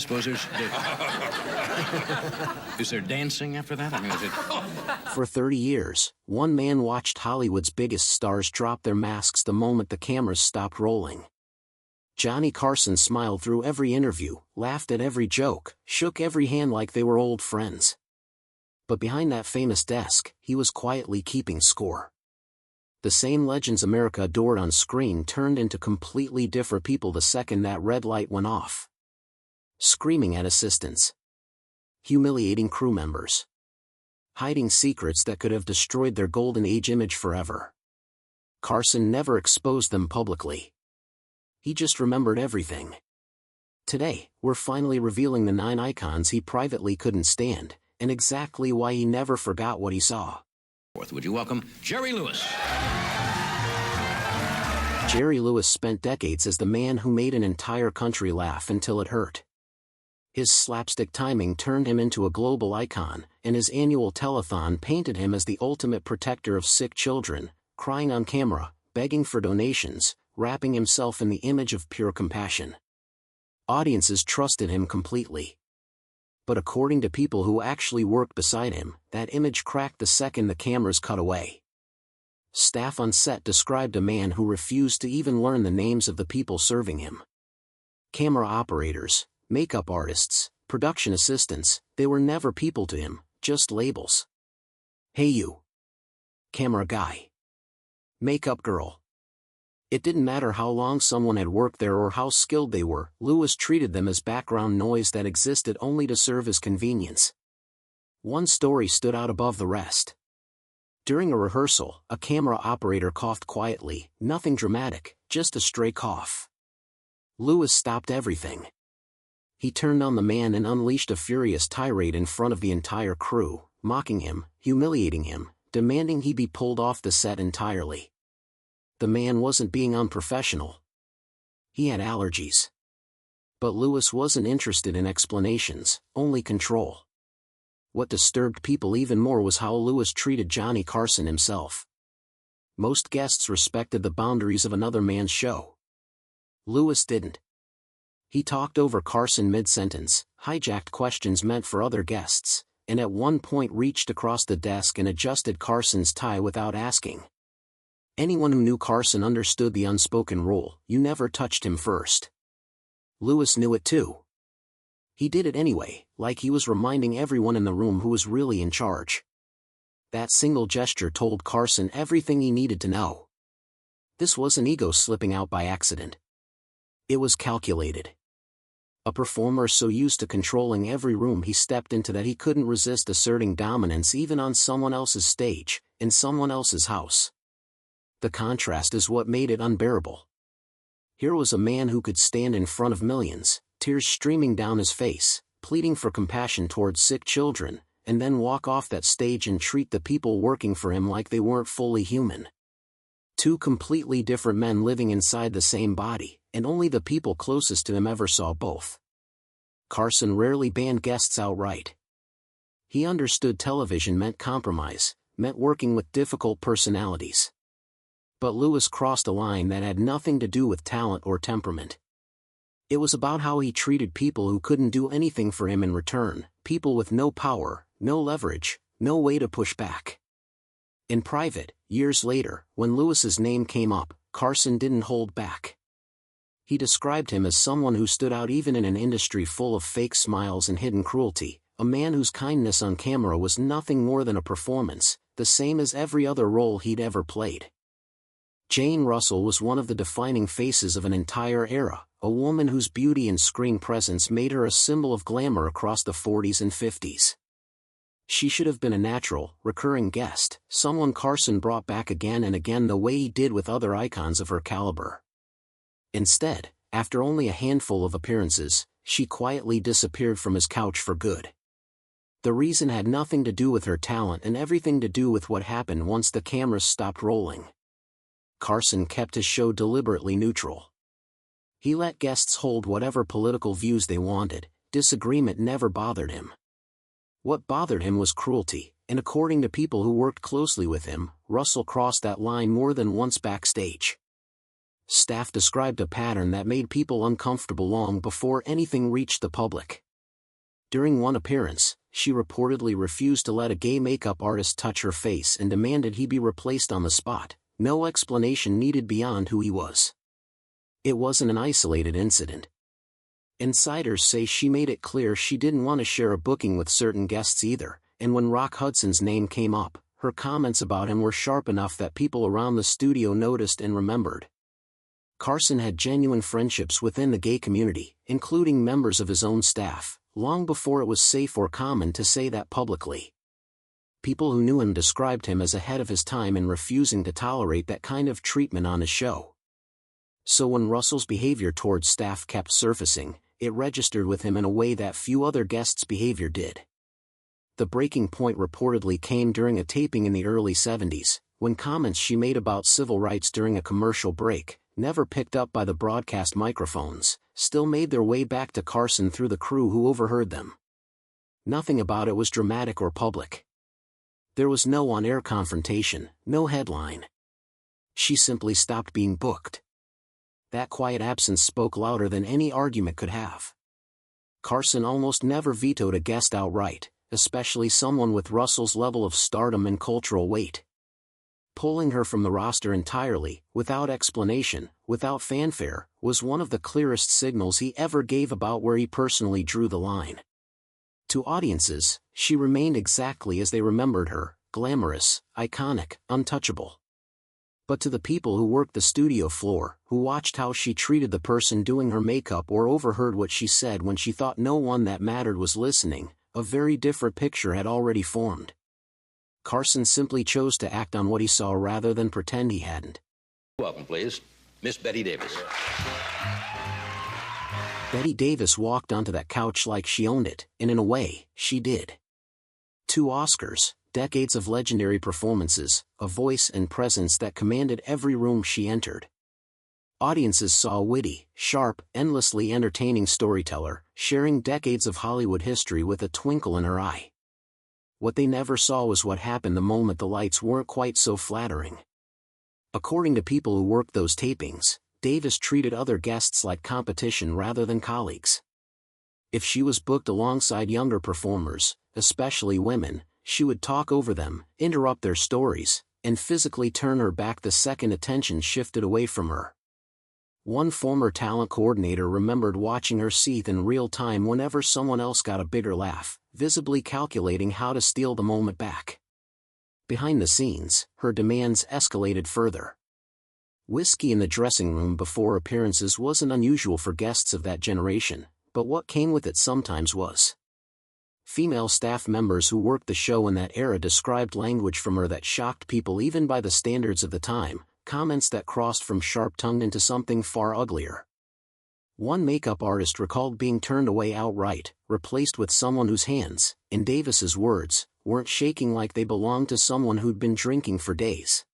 suppose there's... Is there dancing after that? I mean, is it... For 30 years, one man watched Hollywood's biggest stars drop their masks the moment the cameras stopped rolling. Johnny Carson smiled through every interview, laughed at every joke, shook every hand like they were old friends. But behind that famous desk, he was quietly keeping score. The same legends America adored on screen turned into completely different people the second that red light went off. Screaming at assistants. Humiliating crew members. Hiding secrets that could have destroyed their golden age image forever. Carson never exposed them publicly. He just remembered everything. Today, we're finally revealing the 9 icons he privately couldn't stand, and exactly why he never forgot what he saw. Would you welcome Jerry Lewis? Jerry Lewis spent decades as the man who made an entire country laugh until it hurt. His slapstick timing turned him into a global icon, and his annual telethon painted him as the ultimate protector of sick children, crying on camera, begging for donations, wrapping himself in the image of pure compassion. Audiences trusted him completely. But according to people who actually worked beside him, that image cracked the second the cameras cut away. Staff on set described a man who refused to even learn the names of the people serving him. Camera operators, makeup artists, production assistants, they were never people to him, just labels. Hey you. Camera guy. Makeup girl. It didn't matter how long someone had worked there or how skilled they were, Lewis treated them as background noise that existed only to serve his convenience. One story stood out above the rest. During a rehearsal, a camera operator coughed quietly, nothing dramatic, just a stray cough. Lewis stopped everything. He turned on the man and unleashed a furious tirade in front of the entire crew, mocking him, humiliating him, demanding he be pulled off the set entirely. The man wasn't being unprofessional. He had allergies. But Lewis wasn't interested in explanations, only control. What disturbed people even more was how Lewis treated Johnny Carson himself. Most guests respected the boundaries of another man's show. Lewis didn't. He talked over Carson mid-sentence, hijacked questions meant for other guests, and at one point reached across the desk and adjusted Carson's tie without asking. Anyone who knew Carson understood the unspoken rule: you never touched him first. Lewis knew it too. He did it anyway, like he was reminding everyone in the room who was really in charge. That single gesture told Carson everything he needed to know. This wasn't ego slipping out by accident. It was calculated. A performer so used to controlling every room he stepped into that he couldn't resist asserting dominance even on someone else's stage, in someone else's house. The contrast is what made it unbearable. Here was a man who could stand in front of millions, tears streaming down his face, pleading for compassion towards sick children, and then walk off that stage and treat the people working for him like they weren't fully human. Two completely different men living inside the same body, and only the people closest to him ever saw both. Carson rarely banned guests outright. He understood television meant compromise, meant working with difficult personalities. But Lewis crossed a line that had nothing to do with talent or temperament. It was about how he treated people who couldn't do anything for him in return, people with no power, no leverage, no way to push back. In private, years later, when Lewis's name came up, Carson didn't hold back. He described him as someone who stood out even in an industry full of fake smiles and hidden cruelty, a man whose kindness on camera was nothing more than a performance, the same as every other role he'd ever played. Jane Russell was one of the defining faces of an entire era, a woman whose beauty and screen presence made her a symbol of glamour across the 40s and 50s. She should have been a natural, recurring guest, someone Carson brought back again and again the way he did with other icons of her caliber. Instead, after only a handful of appearances, she quietly disappeared from his couch for good. The reason had nothing to do with her talent and everything to do with what happened once the cameras stopped rolling. Carson kept his show deliberately neutral. He let guests hold whatever political views they wanted, disagreement never bothered him. What bothered him was cruelty, and according to people who worked closely with him, Russell crossed that line more than once backstage. Staff described a pattern that made people uncomfortable long before anything reached the public. During one appearance, she reportedly refused to let a gay makeup artist touch her face and demanded he be replaced on the spot, no explanation needed beyond who he was. It wasn't an isolated incident. Insiders say she made it clear she didn't want to share a booking with certain guests either, and when Rock Hudson's name came up, her comments about him were sharp enough that people around the studio noticed and remembered. Carson had genuine friendships within the gay community, including members of his own staff, long before it was safe or common to say that publicly. People who knew him described him as ahead of his time in refusing to tolerate that kind of treatment on his show. So when Russell's behavior towards staff kept surfacing, it registered with him in a way that few other guests' behavior did. The breaking point reportedly came during a taping in the early 70s, when comments she made about civil rights during a commercial break, never picked up by the broadcast microphones, still made their way back to Carson through the crew who overheard them. Nothing about it was dramatic or public. There was no on-air confrontation, no headline. She simply stopped being booked. That quiet absence spoke louder than any argument could have. Carson almost never vetoed a guest outright, especially someone with Russell's level of stardom and cultural weight. Pulling her from the roster entirely, without explanation, without fanfare, was one of the clearest signals he ever gave about where he personally drew the line. To audiences, she remained exactly as they remembered her, glamorous, iconic, untouchable. But to the people who worked the studio floor, who watched how she treated the person doing her makeup or overheard what she said when she thought no one that mattered was listening, a very different picture had already formed. Carson simply chose to act on what he saw rather than pretend he hadn't. Welcome, please, Miss Betty Davis. Betty Davis walked onto that couch like she owned it, and in a way, she did. 2 Oscars, decades of legendary performances, a voice and presence that commanded every room she entered. Audiences saw a witty, sharp, endlessly entertaining storyteller, sharing decades of Hollywood history with a twinkle in her eye. What they never saw was what happened the moment the lights weren't quite so flattering. According to people who worked those tapings, Davis treated other guests like competition rather than colleagues. If she was booked alongside younger performers, especially women, she would talk over them, interrupt their stories, and physically turn her back the second attention shifted away from her. One former talent coordinator remembered watching her seethe in real time whenever someone else got a bigger laugh, visibly calculating how to steal the moment back. Behind the scenes, her demands escalated further. Whiskey in the dressing room before appearances wasn't unusual for guests of that generation, but what came with it sometimes was. Female staff members who worked the show in that era described language from her that shocked people even by the standards of the time, comments that crossed from sharp-tongued into something far uglier. One makeup artist recalled being turned away outright, replaced with someone whose hands, in Davis's words, weren't shaking like they belonged to someone who'd been drinking for days.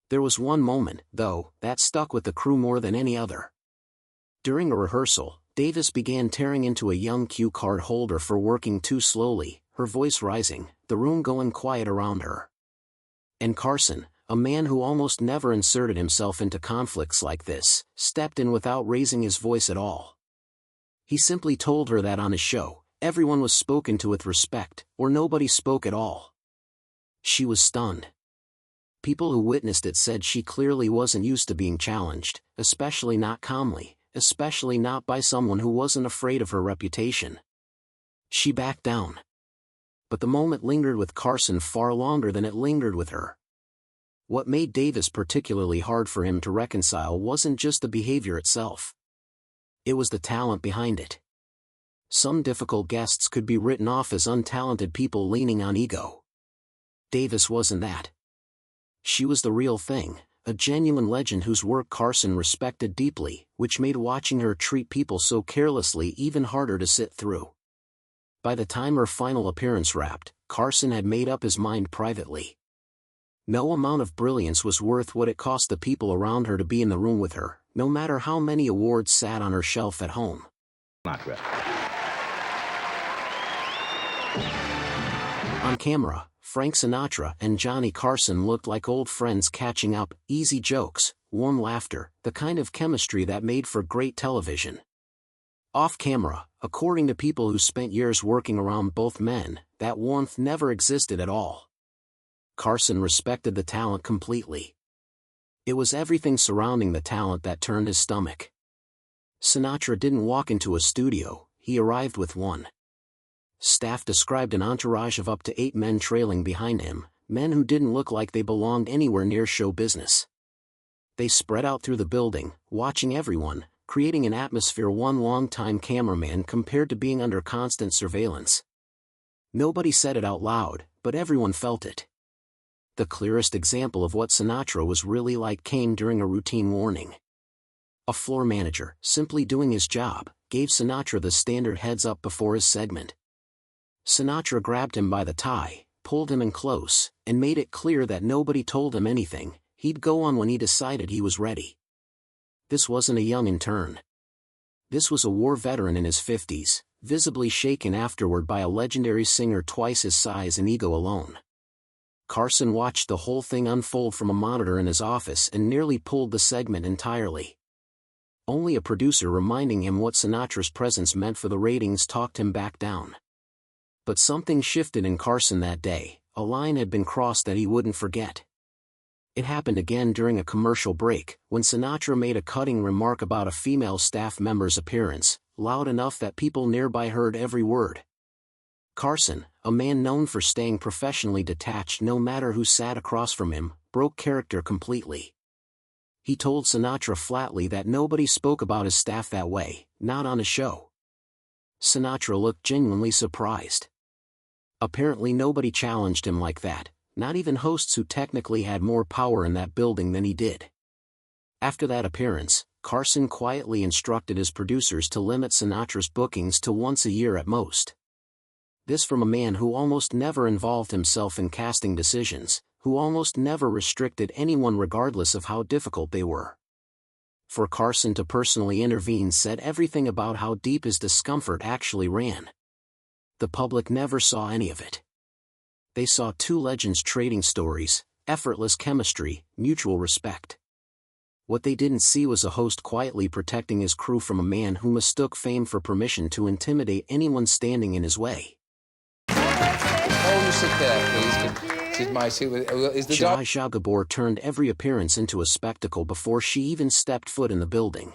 There was one moment, though, that stuck with the crew more than any other. During a rehearsal, Davis began tearing into a young cue card holder for working too slowly, her voice rising, the room going quiet around her. And Carson, a man who almost never inserted himself into conflicts like this, stepped in without raising his voice at all. He simply told her that on his show, everyone was spoken to with respect, or nobody spoke at all. She was stunned. People who witnessed it said she clearly wasn't used to being challenged, especially not calmly, especially not by someone who wasn't afraid of her reputation. She backed down. But the moment lingered with Carson far longer than it lingered with her. What made Davis particularly hard for him to reconcile wasn't just the behavior itself. It was the talent behind it. Some difficult guests could be written off as untalented people leaning on ego. Davis wasn't that. She was the real thing, a genuine legend whose work Carson respected deeply, which made watching her treat people so carelessly even harder to sit through. By the time her final appearance wrapped, Carson had made up his mind privately. No amount of brilliance was worth what it cost the people around her to be in the room with her, no matter how many awards sat on her shelf at home. On camera, Frank Sinatra and Johnny Carson looked like old friends catching up, easy jokes, warm laughter, the kind of chemistry that made for great television. Off camera, according to people who spent years working around both men, that warmth never existed at all. Carson respected the talent completely. It was everything surrounding the talent that turned his stomach. Sinatra didn't walk into a studio, he arrived with one. Staff described an entourage of up to 8 men trailing behind him, men who didn't look like they belonged anywhere near show business. They spread out through the building, watching everyone, creating an atmosphere one long-time cameraman compared to being under constant surveillance. Nobody said it out loud, but everyone felt it. The clearest example of what Sinatra was really like came during a routine warning. A floor manager, simply doing his job, gave Sinatra the standard heads-up before his segment. Sinatra grabbed him by the tie, pulled him in close, and made it clear that nobody told him anything, he'd go on when he decided he was ready. This wasn't a young intern. This was a war veteran in his 50s, visibly shaken afterward by a legendary singer twice his size and ego alone. Carson watched the whole thing unfold from a monitor in his office and nearly pulled the segment entirely. Only a producer reminding him what Sinatra's presence meant for the ratings talked him back down. But something shifted in Carson that day, a line had been crossed that he wouldn't forget. It happened again during a commercial break, when Sinatra made a cutting remark about a female staff member's appearance, loud enough that people nearby heard every word. Carson, a man known for staying professionally detached no matter who sat across from him, broke character completely. He told Sinatra flatly that nobody spoke about his staff that way, not on a show. Sinatra looked genuinely surprised. Apparently nobody challenged him like that, not even hosts who technically had more power in that building than he did. After that appearance, Carson quietly instructed his producers to limit Sinatra's bookings to once a year at most. This from a man who almost never involved himself in casting decisions, who almost never restricted anyone regardless of how difficult they were. For Carson to personally intervene said everything about how deep his discomfort actually ran. The public never saw any of it. They saw two legends trading stories, effortless chemistry, mutual respect. What they didn't see was a host quietly protecting his crew from a man who mistook fame for permission to intimidate anyone standing in his way. Oh, you sit there, please. Is my seat with, is the Zsa Zsa Gabor turned every appearance into a spectacle before she even stepped foot in the building.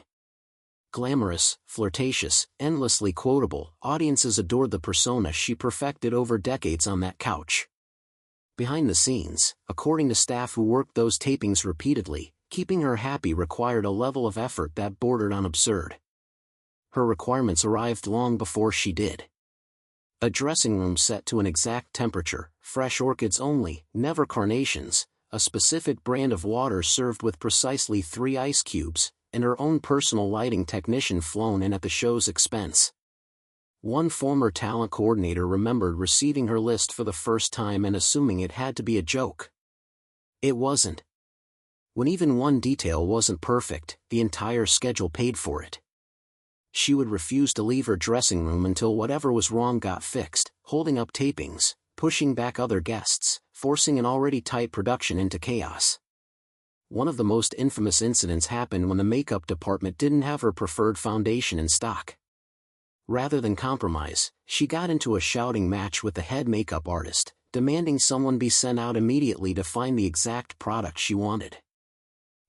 Glamorous, flirtatious, endlessly quotable, audiences adored the persona she perfected over decades on that couch. Behind the scenes, according to staff who worked those tapings repeatedly, keeping her happy required a level of effort that bordered on absurd. Her requirements arrived long before she did. A dressing room set to an exact temperature, fresh orchids only, never carnations, a specific brand of water served with precisely 3 ice cubes, and her own personal lighting technician flown in at the show's expense. One former talent coordinator remembered receiving her list for the first time and assuming it had to be a joke. It wasn't. When even one detail wasn't perfect, the entire schedule paid for it. She would refuse to leave her dressing room until whatever was wrong got fixed, holding up tapings, pushing back other guests, forcing an already tight production into chaos. One of the most infamous incidents happened when the makeup department didn't have her preferred foundation in stock. Rather than compromise, she got into a shouting match with the head makeup artist, demanding someone be sent out immediately to find the exact product she wanted.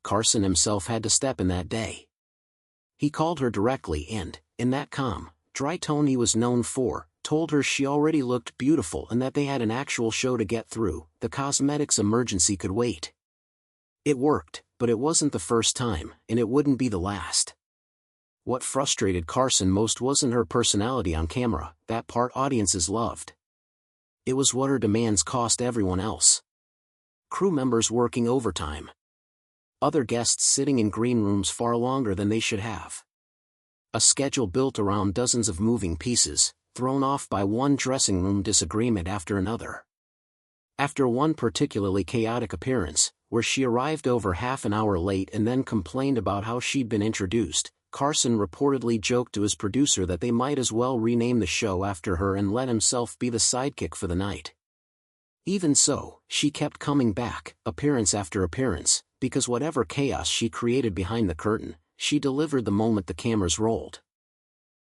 Carson himself had to step in that day. He called her directly and, in that calm, dry tone he was known for, told her she already looked beautiful and that they had an actual show to get through, the cosmetics emergency could wait. It worked, but it wasn't the first time, and it wouldn't be the last. What frustrated Carson most wasn't her personality on camera, that part audiences loved. It was what her demands cost everyone else. Crew members working overtime. Other guests sitting in green rooms far longer than they should have. A schedule built around dozens of moving pieces, thrown off by one dressing room disagreement after another. After one particularly chaotic appearance, where she arrived over half an hour late and then complained about how she'd been introduced, Carson reportedly joked to his producer that they might as well rename the show after her and let himself be the sidekick for the night. Even so, she kept coming back, appearance after appearance, because whatever chaos she created behind the curtain, she delivered the moment the cameras rolled.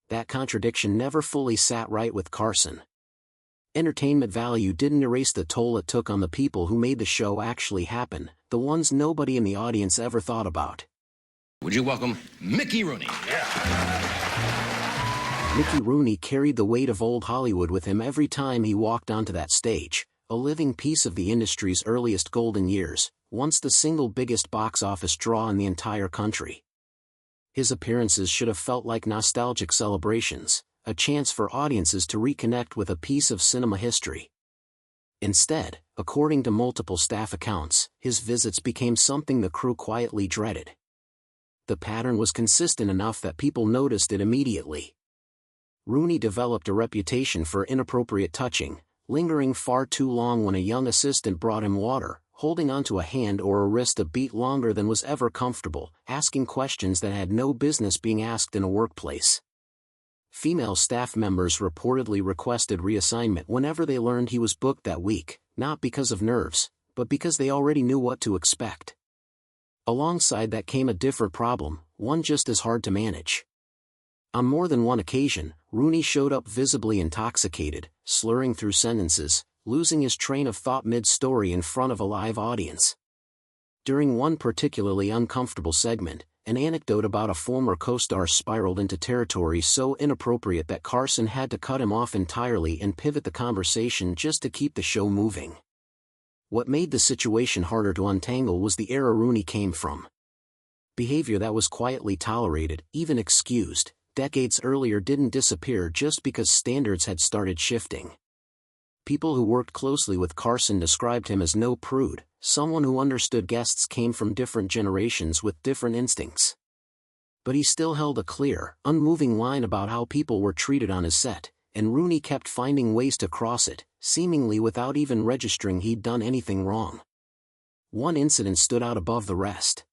That contradiction never fully sat right with Carson. Entertainment value didn't erase the toll it took on the people who made the show actually happen, the ones nobody in the audience ever thought about. Would you welcome Mickey Rooney? Mickey Rooney carried the weight of old Hollywood with him every time he walked onto that stage, a living piece of the industry's earliest golden years, once the single biggest box office draw in the entire country. His appearances should have felt like nostalgic celebrations, a chance for audiences to reconnect with a piece of cinema history. Instead, according to multiple staff accounts, his visits became something the crew quietly dreaded. The pattern was consistent enough that people noticed it immediately. Rooney developed a reputation for inappropriate touching, lingering far too long when a young assistant brought him water, holding onto a hand or a wrist a beat longer than was ever comfortable, asking questions that had no business being asked in a workplace. Female staff members reportedly requested reassignment whenever they learned he was booked that week, not because of nerves, but because they already knew what to expect. Alongside that came a different problem, one just as hard to manage. On more than one occasion, Rooney showed up visibly intoxicated, slurring through sentences, losing his train of thought mid-story in front of a live audience. During one particularly uncomfortable segment, an anecdote about a former co-star spiraled into territory so inappropriate that Carson had to cut him off entirely and pivot the conversation just to keep the show moving. What made the situation harder to untangle was the era Rooney came from. Behavior that was quietly tolerated, even excused, decades earlier didn't disappear just because standards had started shifting. People who worked closely with Carson described him as no prude, someone who understood guests came from different generations with different instincts. But he still held a clear, unmoving line about how people were treated on his set, and Rooney kept finding ways to cross it, seemingly without even registering he'd done anything wrong. One incident stood out above the rest.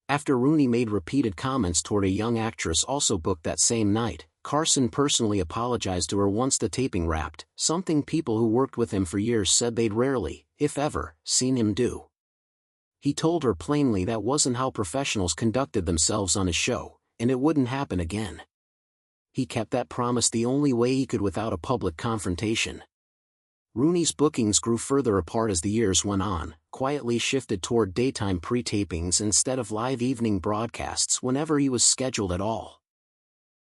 After Rooney made repeated comments toward a young actress also booked that same night, Carson personally apologized to her once the taping wrapped, something people who worked with him for years said they'd rarely, if ever, seen him do. He told her plainly that wasn't how professionals conducted themselves on his show, and it wouldn't happen again. He kept that promise the only way he could without a public confrontation. Rooney's bookings grew further apart as the years went on, quietly shifted toward daytime pre-tapings instead of live evening broadcasts whenever he was scheduled at all.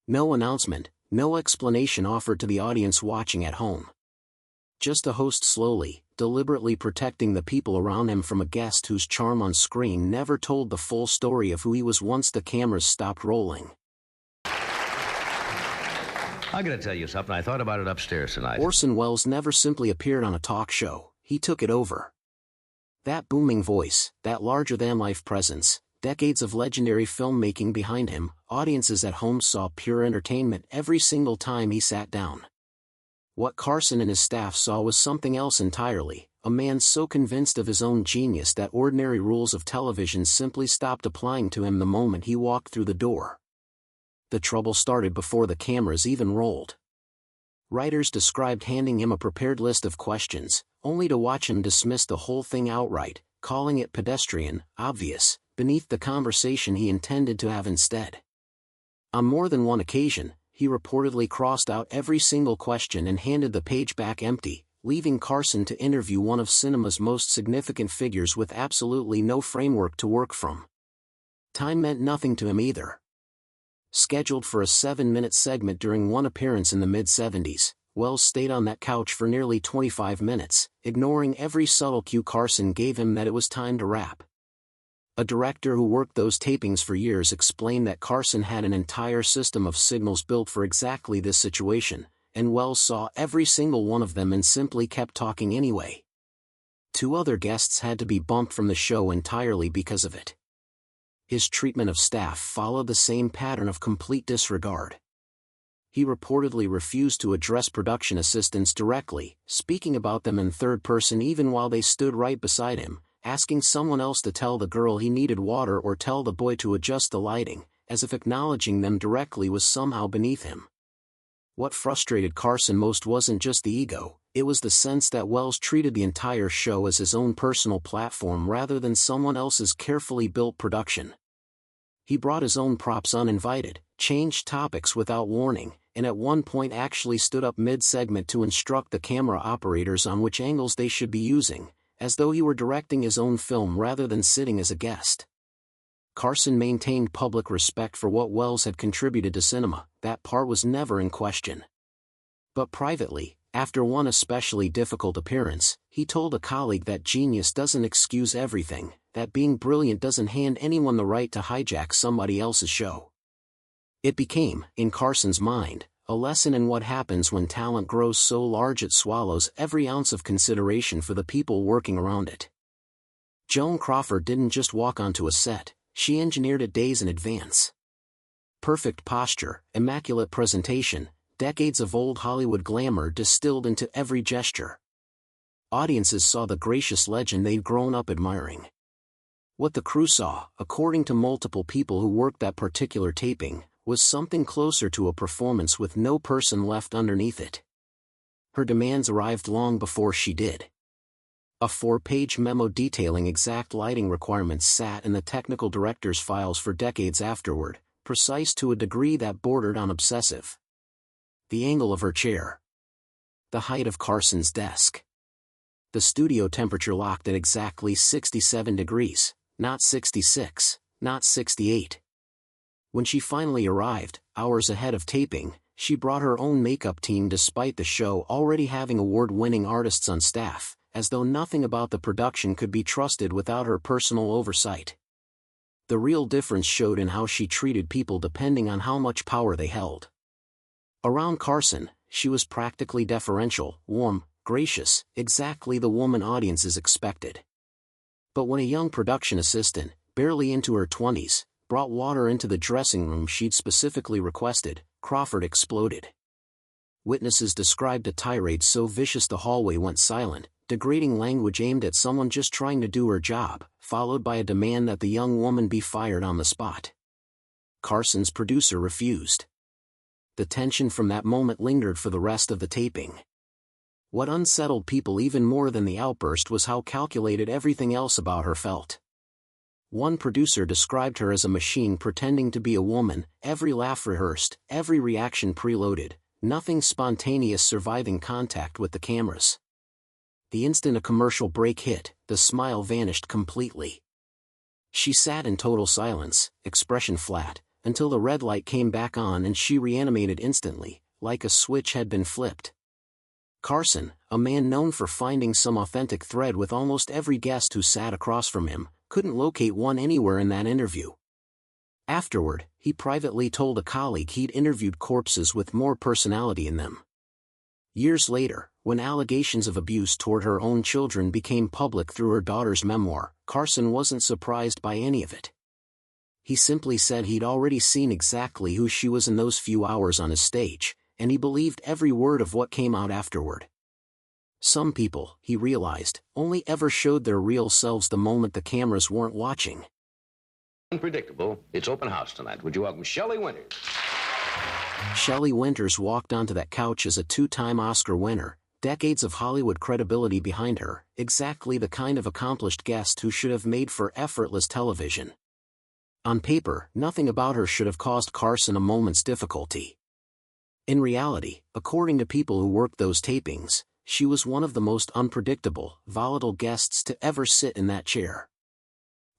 No announcement, no explanation offered to the audience watching at home. Just a host slowly, deliberately protecting the people around him from a guest whose charm on screen never told the full story of who he was once the cameras stopped rolling. I gotta tell you something, I thought about it upstairs tonight. Orson Welles never simply appeared on a talk show, he took it over. That booming voice, that larger-than-life presence, decades of legendary filmmaking behind him, audiences at home saw pure entertainment every single time he sat down. What Carson and his staff saw was something else entirely, a man so convinced of his own genius that ordinary rules of television simply stopped applying to him the moment he walked through the door. The trouble started before the cameras even rolled. Writers described handing him a prepared list of questions, only to watch him dismiss the whole thing outright, calling it pedestrian, obvious, beneath the conversation he intended to have instead. On more than one occasion, he reportedly crossed out every single question and handed the page back empty, leaving Carson to interview one of cinema's most significant figures with absolutely no framework to work from. Time meant nothing to him either. Scheduled for a 7-minute segment during one appearance in the mid-70s, Welles stayed on that couch for nearly 25 minutes, ignoring every subtle cue Carson gave him that it was time to wrap. A director who worked those tapings for years explained that Carson had an entire system of signals built for exactly this situation, and Welles saw every single one of them and simply kept talking anyway. 2 other guests had to be bumped from the show entirely because of it. His treatment of staff followed the same pattern of complete disregard. He reportedly refused to address production assistants directly, speaking about them in third person even while they stood right beside him, asking someone else to tell the girl he needed water or tell the boy to adjust the lighting, as if acknowledging them directly was somehow beneath him. What frustrated Carson most wasn't just the ego, it was the sense that Wells treated the entire show as his own personal platform rather than someone else's carefully built production. He brought his own props uninvited, changed topics without warning, and at one point actually stood up mid-segment to instruct the camera operators on which angles they should be using, as though he were directing his own film rather than sitting as a guest. Carson maintained public respect for what Wells had contributed to cinema, that part was never in question. But privately, after one especially difficult appearance, he told a colleague that genius doesn't excuse everything, that being brilliant doesn't hand anyone the right to hijack somebody else's show. It became, in Carson's mind, a lesson in what happens when talent grows so large it swallows every ounce of consideration for the people working around it. Joan Crawford didn't just walk onto a set, she engineered it days in advance. Perfect posture, immaculate presentation, decades of old Hollywood glamour distilled into every gesture. Audiences saw the gracious legend they'd grown up admiring. What the crew saw, according to multiple people who worked that particular taping, was something closer to a performance with no person left underneath it. Her demands arrived long before she did. A 4-page memo detailing exact lighting requirements sat in the technical director's files for decades afterward, precise to a degree that bordered on obsessive. The angle of her chair. The height of Carson's desk. The studio temperature locked at exactly 67 degrees, not 66, not 68. When she finally arrived, hours ahead of taping, she brought her own makeup team despite the show already having award-winning artists on staff, as though nothing about the production could be trusted without her personal oversight. The real difference showed in how she treated people depending on how much power they held. Around Carson, she was practically deferential, warm, gracious, exactly the woman audiences expected. But when a young production assistant, barely into her 20s, brought water into the dressing room she'd specifically requested, Crawford exploded. Witnesses described a tirade so vicious the hallway went silent, degrading language aimed at someone just trying to do her job, followed by a demand that the young woman be fired on the spot. Carson's producer refused. The tension from that moment lingered for the rest of the taping. What unsettled people even more than the outburst was how calculated everything else about her felt. One producer described her as a machine pretending to be a woman, every laugh rehearsed, every reaction preloaded, nothing spontaneous surviving contact with the cameras. The instant a commercial break hit, the smile vanished completely. She sat in total silence, expression flat, until the red light came back on and she reanimated instantly, like a switch had been flipped. Carson, a man known for finding some authentic thread with almost every guest who sat across from him, couldn't locate one anywhere in that interview. Afterward, he privately told a colleague he'd interviewed corpses with more personality in them. Years later, when allegations of abuse toward her own children became public through her daughter's memoir, Carson wasn't surprised by any of it. He simply said he'd already seen exactly who she was in those few hours on his stage, and he believed every word of what came out afterward. Some people, he realized, only ever showed their real selves the moment the cameras weren't watching. Unpredictable. It's open house tonight. Would you welcome Shelley Winters? Shelley Winters walked onto that couch as a 2-time Oscar winner, decades of Hollywood credibility behind her, exactly the kind of accomplished guest who should have made for effortless television. On paper, nothing about her should have caused Carson a moment's difficulty. In reality, according to people who worked those tapings, she was one of the most unpredictable, volatile guests to ever sit in that chair.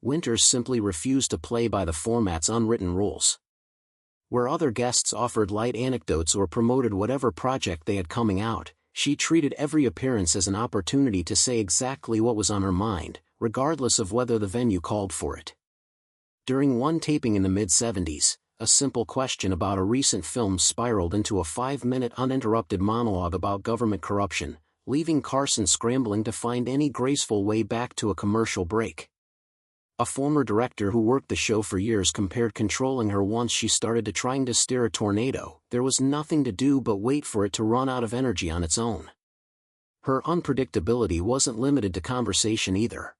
Winters simply refused to play by the format's unwritten rules. Where other guests offered light anecdotes or promoted whatever project they had coming out, she treated every appearance as an opportunity to say exactly what was on her mind, regardless of whether the venue called for it. During one taping in the mid-70s, a simple question about a recent film spiraled into a 5-minute uninterrupted monologue about government corruption, leaving Carson scrambling to find any graceful way back to a commercial break. A former director who worked the show for years compared controlling her once she started to trying to steer a tornado. There was nothing to do but wait for it to run out of energy on its own. Her unpredictability wasn't limited to conversation either.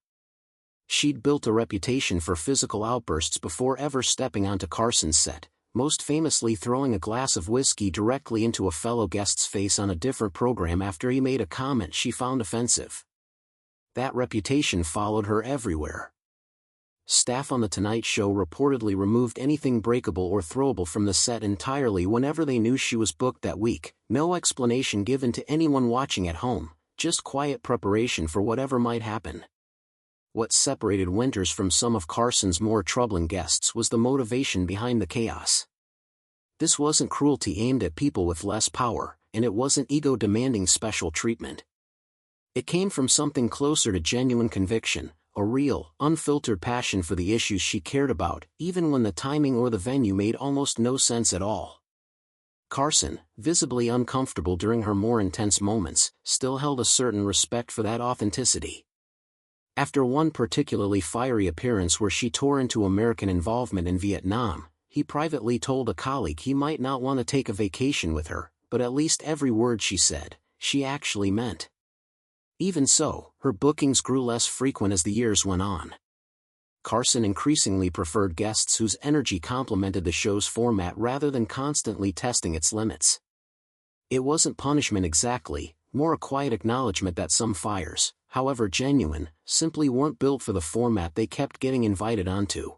She'd built a reputation for physical outbursts before ever stepping onto Carson's set, most famously throwing a glass of whiskey directly into a fellow guest's face on a different program after he made a comment she found offensive. That reputation followed her everywhere. Staff on The Tonight Show reportedly removed anything breakable or throwable from the set entirely whenever they knew she was booked that week, no explanation given to anyone watching at home, just quiet preparation for whatever might happen. What separated Winters from some of Carson's more troubling guests was the motivation behind the chaos. This wasn't cruelty aimed at people with less power, and it wasn't ego-demanding special treatment. It came from something closer to genuine conviction, a real, unfiltered passion for the issues she cared about, even when the timing or the venue made almost no sense at all. Carson, visibly uncomfortable during her more intense moments, still held a certain respect for that authenticity. After one particularly fiery appearance where she tore into American involvement in Vietnam, he privately told a colleague he might not want to take a vacation with her, but at least every word she said, she actually meant. Even so, her bookings grew less frequent as the years went on. Carson increasingly preferred guests whose energy complemented the show's format rather than constantly testing its limits. It wasn't punishment exactly, more a quiet acknowledgement that some fires, however genuine, simply weren't built for the format they kept getting invited onto.